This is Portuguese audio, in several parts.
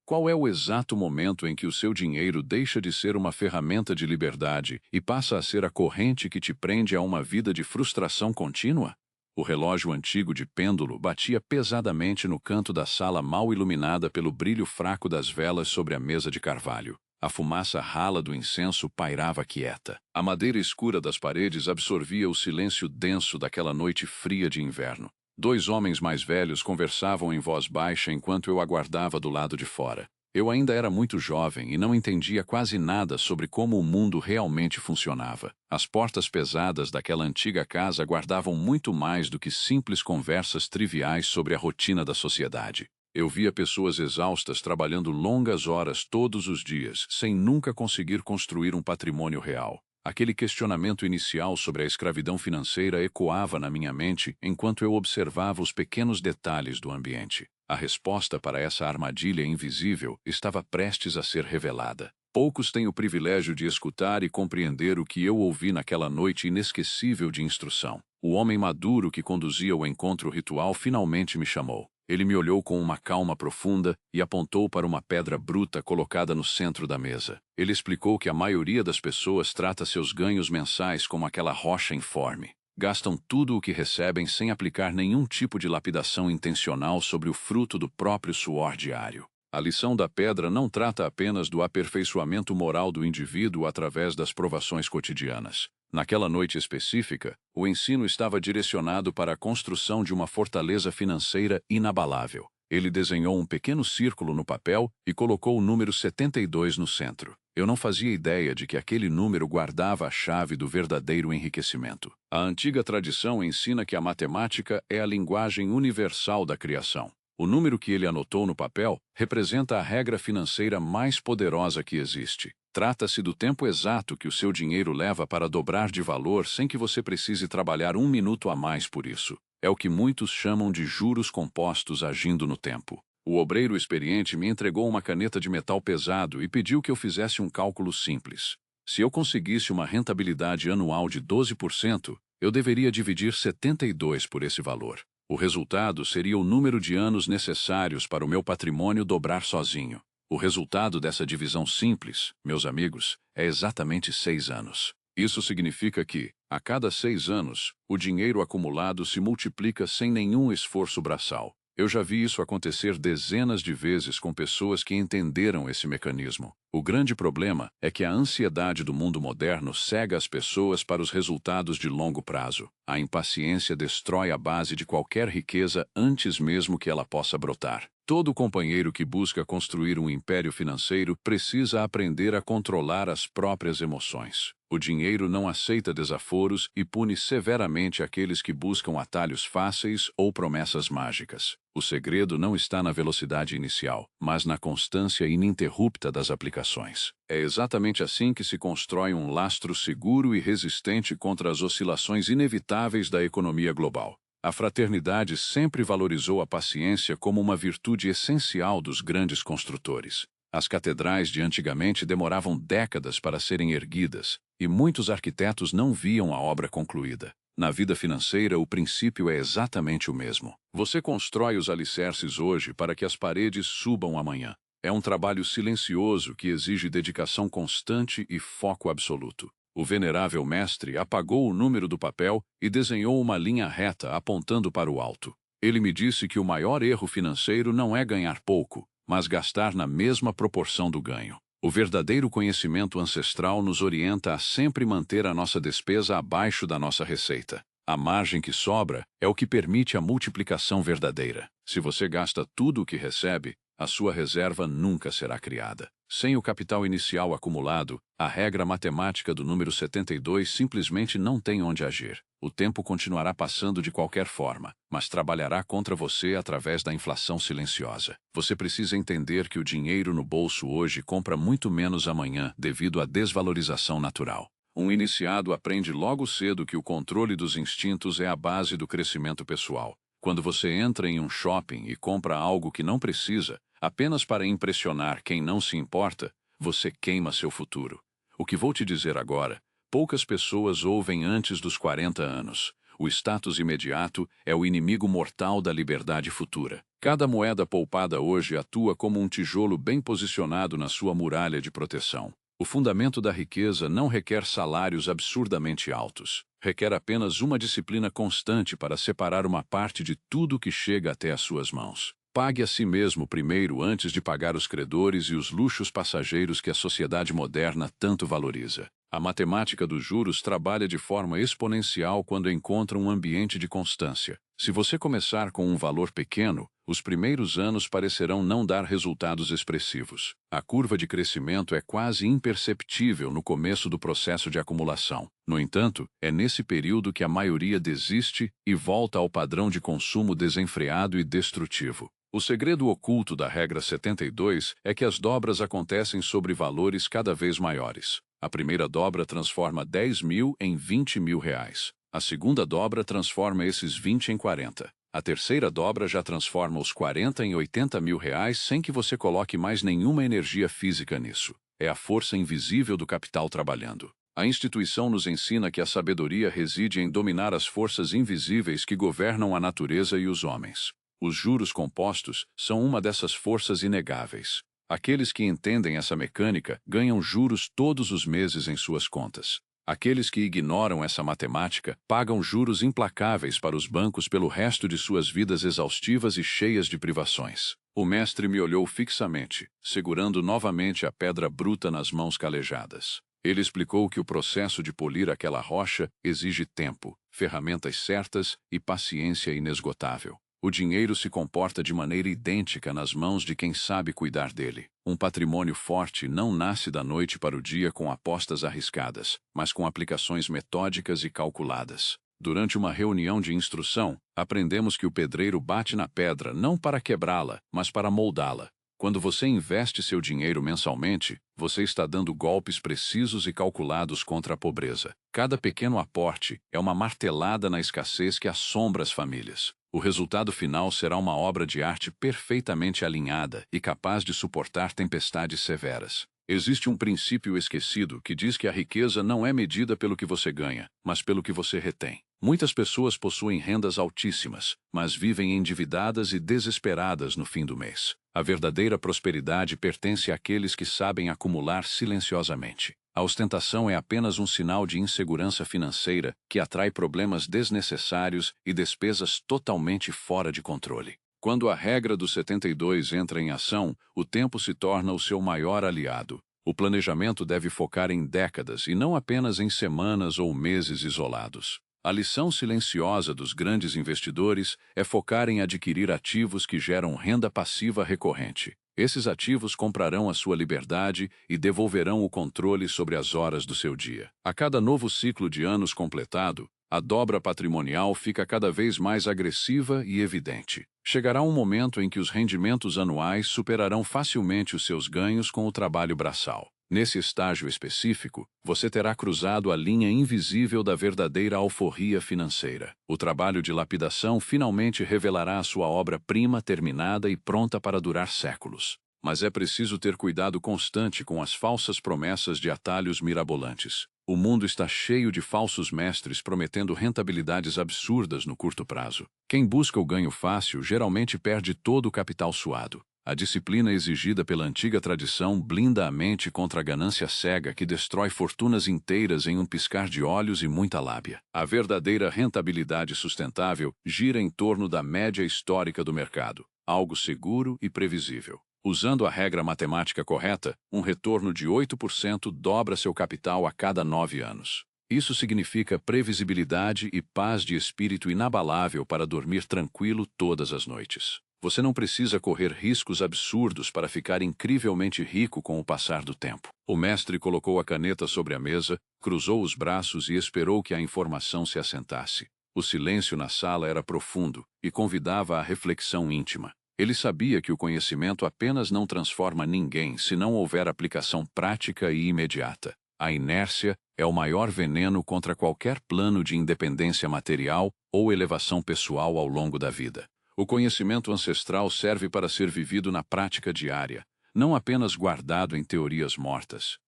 Qual é o exato momento em que o seu dinheiro deixa de ser uma ferramenta de liberdade e passa a ser a corrente que te prende a uma vida de frustração contínua? O relógio antigo de pêndulo batia pesadamente no canto da sala mal iluminada pelo brilho fraco das velas sobre a mesa de carvalho. A fumaça rala do incenso pairava quieta. A madeira escura das paredes absorvia o silêncio denso daquela noite fria de inverno. Dois homens mais velhos conversavam em voz baixa enquanto eu aguardava do lado de fora. Eu ainda era muito jovem e não entendia quase nada sobre como o mundo realmente funcionava. As portas pesadas daquela antiga casa guardavam muito mais do que simples conversas triviais sobre a rotina da sociedade. Eu via pessoas exaustas trabalhando longas horas todos os dias, sem nunca conseguir construir um patrimônio real. Aquele questionamento inicial sobre a escravidão financeira ecoava na minha mente enquanto eu observava os pequenos detalhes do ambiente. A resposta para essa armadilha invisível estava prestes a ser revelada. Poucos têm o privilégio de escutar e compreender o que eu ouvi naquela noite inesquecível de instrução. O homem maduro que conduzia o encontro ritual finalmente me chamou. Ele me olhou com uma calma profunda e apontou para uma pedra bruta colocada no centro da mesa. Ele explicou que a maioria das pessoas trata seus ganhos mensais como aquela rocha informe. Gastam tudo o que recebem sem aplicar nenhum tipo de lapidação intencional sobre o fruto do próprio suor diário. A lição da pedra não trata apenas do aperfeiçoamento moral do indivíduo através das provações cotidianas. Naquela noite específica, o ensino estava direcionado para a construção de uma fortaleza financeira inabalável. Ele desenhou um pequeno círculo no papel e colocou o número 72 no centro. Eu não fazia ideia de que aquele número guardava a chave do verdadeiro enriquecimento. A antiga tradição ensina que a matemática é a linguagem universal da criação. O número que ele anotou no papel representa a regra financeira mais poderosa que existe. Trata-se do tempo exato que o seu dinheiro leva para dobrar de valor sem que você precise trabalhar um minuto a mais por isso. É o que muitos chamam de juros compostos agindo no tempo. O obreiro experiente me entregou uma caneta de metal pesado e pediu que eu fizesse um cálculo simples. Se eu conseguisse uma rentabilidade anual de 12%, eu deveria dividir 72 por esse valor. O resultado seria o número de anos necessários para o meu patrimônio dobrar sozinho. O resultado dessa divisão simples, meus amigos, é exatamente 6 anos. Isso significa que, a cada 6 anos, o dinheiro acumulado se multiplica sem nenhum esforço braçal. Eu já vi isso acontecer dezenas de vezes com pessoas que entenderam esse mecanismo. O grande problema é que a ansiedade do mundo moderno cega as pessoas para os resultados de longo prazo. A impaciência destrói a base de qualquer riqueza antes mesmo que ela possa brotar. Todo companheiro que busca construir um império financeiro precisa aprender a controlar as próprias emoções. O dinheiro não aceita desaforos e pune severamente aqueles que buscam atalhos fáceis ou promessas mágicas. O segredo não está na velocidade inicial, mas na constância ininterrupta das aplicações. É exatamente assim que se constrói um lastro seguro e resistente contra as oscilações inevitáveis da economia global. A fraternidade sempre valorizou a paciência como uma virtude essencial dos grandes construtores. As catedrais de antigamente demoravam décadas para serem erguidas, e muitos arquitetos não viam a obra concluída. Na vida financeira, o princípio é exatamente o mesmo. Você constrói os alicerces hoje para que as paredes subam amanhã. É um trabalho silencioso que exige dedicação constante e foco absoluto. O venerável mestre apagou o número do papel e desenhou uma linha reta apontando para o alto. Ele me disse que o maior erro financeiro não é ganhar pouco, mas gastar na mesma proporção do ganho. O verdadeiro conhecimento ancestral nos orienta a sempre manter a nossa despesa abaixo da nossa receita. A margem que sobra é o que permite a multiplicação verdadeira. Se você gasta tudo o que recebe, a sua reserva nunca será criada. Sem o capital inicial acumulado, a regra matemática do número 72 simplesmente não tem onde agir. O tempo continuará passando de qualquer forma, mas trabalhará contra você através da inflação silenciosa. Você precisa entender que o dinheiro no bolso hoje compra muito menos amanhã devido à desvalorização natural. Um iniciado aprende logo cedo que o controle dos instintos é a base do crescimento pessoal. Quando você entra em um shopping e compra algo que não precisa, apenas para impressionar quem não se importa, você queima seu futuro. O que vou te dizer agora, poucas pessoas ouvem antes dos 40 anos. O status imediato é o inimigo mortal da liberdade futura. Cada moeda poupada hoje atua como um tijolo bem posicionado na sua muralha de proteção. O fundamento da riqueza não requer salários absurdamente altos. Requer apenas uma disciplina constante para separar uma parte de tudo que chega até as suas mãos. Pague a si mesmo primeiro antes de pagar os credores e os luxos passageiros que a sociedade moderna tanto valoriza. A matemática dos juros trabalha de forma exponencial quando encontra um ambiente de constância. Se você começar com um valor pequeno, os primeiros anos parecerão não dar resultados expressivos. A curva de crescimento é quase imperceptível no começo do processo de acumulação. No entanto, é nesse período que a maioria desiste e volta ao padrão de consumo desenfreado e destrutivo. O segredo oculto da regra 72 é que as dobras acontecem sobre valores cada vez maiores. A primeira dobra transforma 10 mil em 20 mil reais. A segunda dobra transforma esses 20 em 40. A terceira dobra já transforma os 40 em 80 mil reais sem que você coloque mais nenhuma energia física nisso. É a força invisível do capital trabalhando. A instituição nos ensina que a sabedoria reside em dominar as forças invisíveis que governam a natureza e os homens. Os juros compostos são uma dessas forças inegáveis. Aqueles que entendem essa mecânica ganham juros todos os meses em suas contas. Aqueles que ignoram essa matemática pagam juros implacáveis para os bancos pelo resto de suas vidas exaustivas e cheias de privações. O mestre me olhou fixamente, segurando novamente a pedra bruta nas mãos calejadas. Ele explicou que o processo de polir aquela rocha exige tempo, ferramentas certas e paciência inesgotável. O dinheiro se comporta de maneira idêntica nas mãos de quem sabe cuidar dele. Um patrimônio forte não nasce da noite para o dia com apostas arriscadas, mas com aplicações metódicas e calculadas. Durante uma reunião de instrução, aprendemos que o pedreiro bate na pedra não para quebrá-la, mas para moldá-la. Quando você investe seu dinheiro mensalmente, você está dando golpes precisos e calculados contra a pobreza. Cada pequeno aporte é uma martelada na escassez que assombra as famílias. O resultado final será uma obra de arte perfeitamente alinhada e capaz de suportar tempestades severas. Existe um princípio esquecido que diz que a riqueza não é medida pelo que você ganha, mas pelo que você retém. Muitas pessoas possuem rendas altíssimas, mas vivem endividadas e desesperadas no fim do mês. A verdadeira prosperidade pertence àqueles que sabem acumular silenciosamente. A ostentação é apenas um sinal de insegurança financeira que atrai problemas desnecessários e despesas totalmente fora de controle. Quando a regra dos 72 entra em ação, o tempo se torna o seu maior aliado. O planejamento deve focar em décadas e não apenas em semanas ou meses isolados. A lição silenciosa dos grandes investidores é focar em adquirir ativos que geram renda passiva recorrente. Esses ativos comprarão a sua liberdade e devolverão o controle sobre as horas do seu dia. A cada novo ciclo de anos completado, a dobra patrimonial fica cada vez mais agressiva e evidente. Chegará um momento em que os rendimentos anuais superarão facilmente os seus ganhos com o trabalho braçal. Nesse estágio específico, você terá cruzado a linha invisível da verdadeira alforria financeira. O trabalho de lapidação finalmente revelará a sua obra-prima terminada e pronta para durar séculos. Mas é preciso ter cuidado constante com as falsas promessas de atalhos mirabolantes. O mundo está cheio de falsos mestres prometendo rentabilidades absurdas no curto prazo. Quem busca o ganho fácil geralmente perde todo o capital suado. A disciplina exigida pela antiga tradição blinda a mente contra a ganância cega que destrói fortunas inteiras em um piscar de olhos e muita lábia. A verdadeira rentabilidade sustentável gira em torno da média histórica do mercado, algo seguro e previsível. Usando a regra matemática correta, um retorno de 8% dobra seu capital a cada 9 anos. Isso significa previsibilidade e paz de espírito inabalável para dormir tranquilo todas as noites. Você não precisa correr riscos absurdos para ficar incrivelmente rico com o passar do tempo. O mestre colocou a caneta sobre a mesa, cruzou os braços e esperou que a informação se assentasse. O silêncio na sala era profundo e convidava à reflexão íntima. Ele sabia que o conhecimento apenas não transforma ninguém se não houver aplicação prática e imediata. A inércia é o maior veneno contra qualquer plano de independência material ou elevação pessoal ao longo da vida. O conhecimento ancestral serve para ser vivido na prática diária, não apenas guardado em teorias mortas.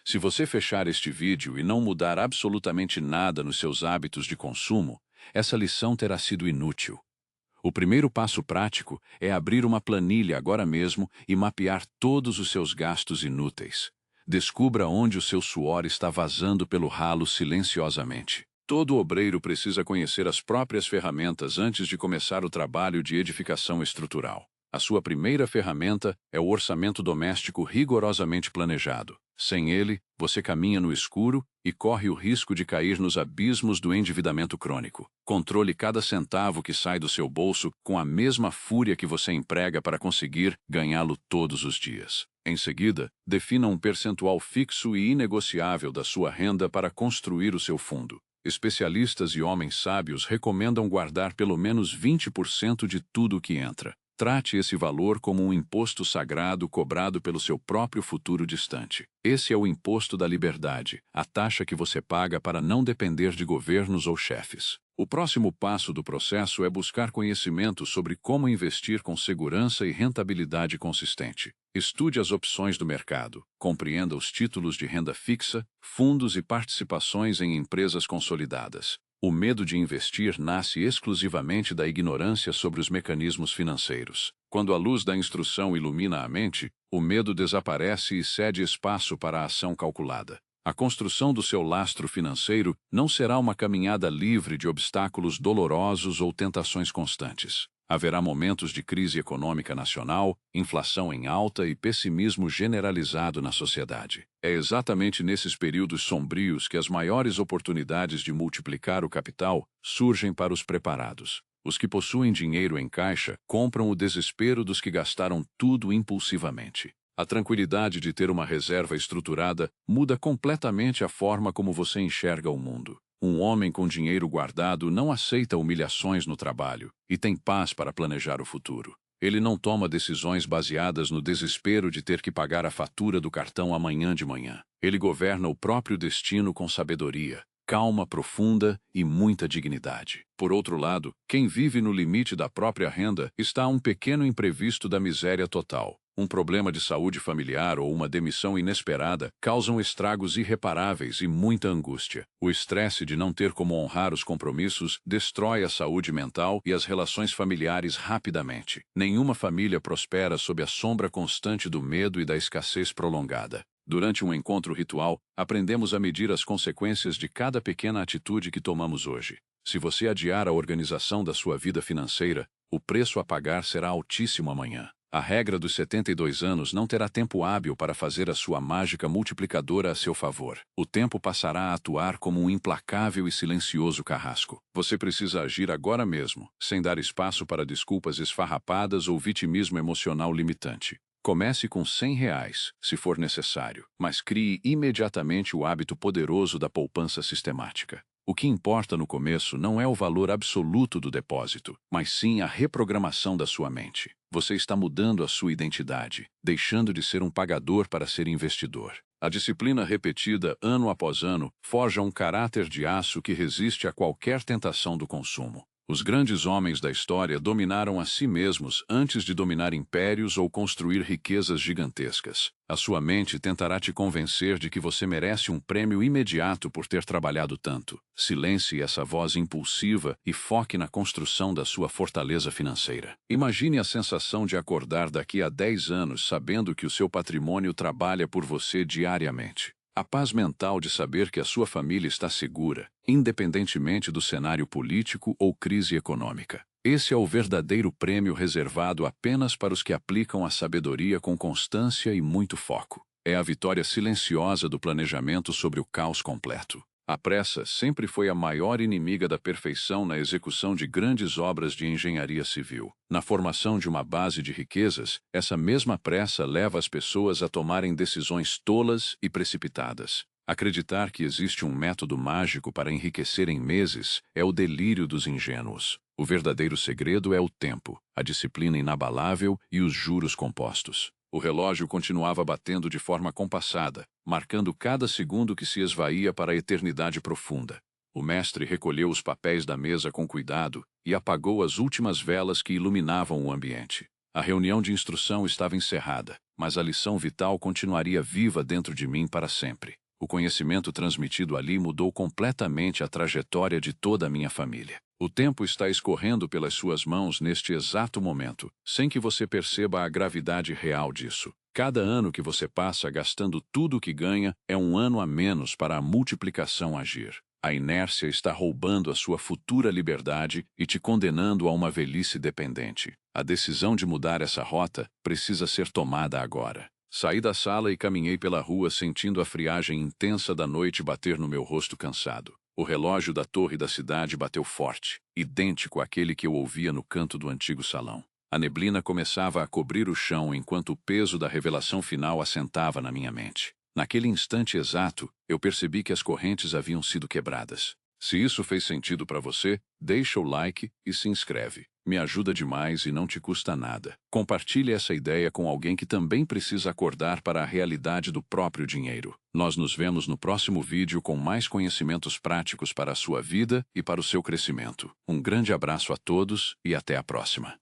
Se você fechar este vídeo e não mudar absolutamente nada nos seus hábitos de consumo, essa lição terá sido inútil. O primeiro passo prático é abrir uma planilha agora mesmo e mapear todos os seus gastos inúteis. Descubra onde o seu suor está vazando pelo ralo silenciosamente. Todo obreiro precisa conhecer as próprias ferramentas antes de começar o trabalho de edificação estrutural. A sua primeira ferramenta é o orçamento doméstico rigorosamente planejado. Sem ele, você caminha no escuro e corre o risco de cair nos abismos do endividamento crônico. Controle cada centavo que sai do seu bolso com a mesma fúria que você emprega para conseguir ganhá-lo todos os dias. Em seguida, defina um percentual fixo e inegociável da sua renda para construir o seu fundo. Especialistas e homens sábios recomendam guardar pelo menos 20% de tudo o que entra. Trate esse valor como um imposto sagrado cobrado pelo seu próprio futuro distante. Esse é o imposto da liberdade, a taxa que você paga para não depender de governos ou chefes. O próximo passo do processo é buscar conhecimento sobre como investir com segurança e rentabilidade consistente. Estude as opções do mercado, compreenda os títulos de renda fixa, fundos e participações em empresas consolidadas. O medo de investir nasce exclusivamente da ignorância sobre os mecanismos financeiros. Quando a luz da instrução ilumina a mente, o medo desaparece e cede espaço para a ação calculada. A construção do seu lastro financeiro não será uma caminhada livre de obstáculos dolorosos ou tentações constantes. Haverá momentos de crise econômica nacional, inflação em alta e pessimismo generalizado na sociedade. É exatamente nesses períodos sombrios que as maiores oportunidades de multiplicar o capital surgem para os preparados. Os que possuem dinheiro em caixa compram o desespero dos que gastaram tudo impulsivamente. A tranquilidade de ter uma reserva estruturada muda completamente a forma como você enxerga o mundo. Um homem com dinheiro guardado não aceita humilhações no trabalho e tem paz para planejar o futuro. Ele não toma decisões baseadas no desespero de ter que pagar a fatura do cartão amanhã de manhã. Ele governa o próprio destino com sabedoria, calma profunda e muita dignidade. Por outro lado, quem vive no limite da própria renda está a um pequeno imprevisto da miséria total. Um problema de saúde familiar ou uma demissão inesperada causam estragos irreparáveis e muita angústia. O estresse de não ter como honrar os compromissos destrói a saúde mental e as relações familiares rapidamente. Nenhuma família prospera sob a sombra constante do medo e da escassez prolongada. Durante um encontro ritual, aprendemos a medir as consequências de cada pequena atitude que tomamos hoje. Se você adiar a organização da sua vida financeira, o preço a pagar será altíssimo amanhã. A regra dos 72 anos não terá tempo hábil para fazer a sua mágica multiplicadora a seu favor. O tempo passará a atuar como um implacável e silencioso carrasco. Você precisa agir agora mesmo, sem dar espaço para desculpas esfarrapadas ou vitimismo emocional limitante. Comece com R$ 100, se for necessário, mas crie imediatamente o hábito poderoso da poupança sistemática. O que importa no começo não é o valor absoluto do depósito, mas sim a reprogramação da sua mente. Você está mudando a sua identidade, deixando de ser um pagador para ser investidor. A disciplina repetida ano após ano forja um caráter de aço que resiste a qualquer tentação do consumo. Os grandes homens da história dominaram a si mesmos antes de dominar impérios ou construir riquezas gigantescas. A sua mente tentará te convencer de que você merece um prêmio imediato por ter trabalhado tanto. Silencie essa voz impulsiva e foque na construção da sua fortaleza financeira. Imagine a sensação de acordar daqui a 10 anos sabendo que o seu patrimônio trabalha por você diariamente. A paz mental de saber que a sua família está segura, independentemente do cenário político ou crise econômica. Esse é o verdadeiro prêmio reservado apenas para os que aplicam a sabedoria com constância e muito foco. É a vitória silenciosa do planejamento sobre o caos completo. A pressa sempre foi a maior inimiga da perfeição na execução de grandes obras de engenharia civil. Na formação de uma base de riquezas, essa mesma pressa leva as pessoas a tomarem decisões tolas e precipitadas. Acreditar que existe um método mágico para enriquecer em meses é o delírio dos ingênuos. O verdadeiro segredo é o tempo, a disciplina inabalável e os juros compostos. O relógio continuava batendo de forma compassada, marcando cada segundo que se esvaía para a eternidade profunda. O mestre recolheu os papéis da mesa com cuidado e apagou as últimas velas que iluminavam o ambiente. A reunião de instrução estava encerrada, mas a lição vital continuaria viva dentro de mim para sempre. O conhecimento transmitido ali mudou completamente a trajetória de toda a minha família. O tempo está escorrendo pelas suas mãos neste exato momento, sem que você perceba a gravidade real disso. Cada ano que você passa gastando tudo o que ganha é um ano a menos para a multiplicação agir. A inércia está roubando a sua futura liberdade e te condenando a uma velhice dependente. A decisão de mudar essa rota precisa ser tomada agora. Saí da sala e caminhei pela rua sentindo a friagem intensa da noite bater no meu rosto cansado. O relógio da torre da cidade bateu forte, idêntico àquele que eu ouvia no canto do antigo salão. A neblina começava a cobrir o chão enquanto o peso da revelação final assentava na minha mente. Naquele instante exato, eu percebi que as correntes haviam sido quebradas. Se isso fez sentido para você, deixa o like e se inscreve. Me ajuda demais e não te custa nada. Compartilhe essa ideia com alguém que também precisa acordar para a realidade do próprio dinheiro. Nós nos vemos no próximo vídeo com mais conhecimentos práticos para a sua vida e para o seu crescimento. Um grande abraço a todos e até a próxima.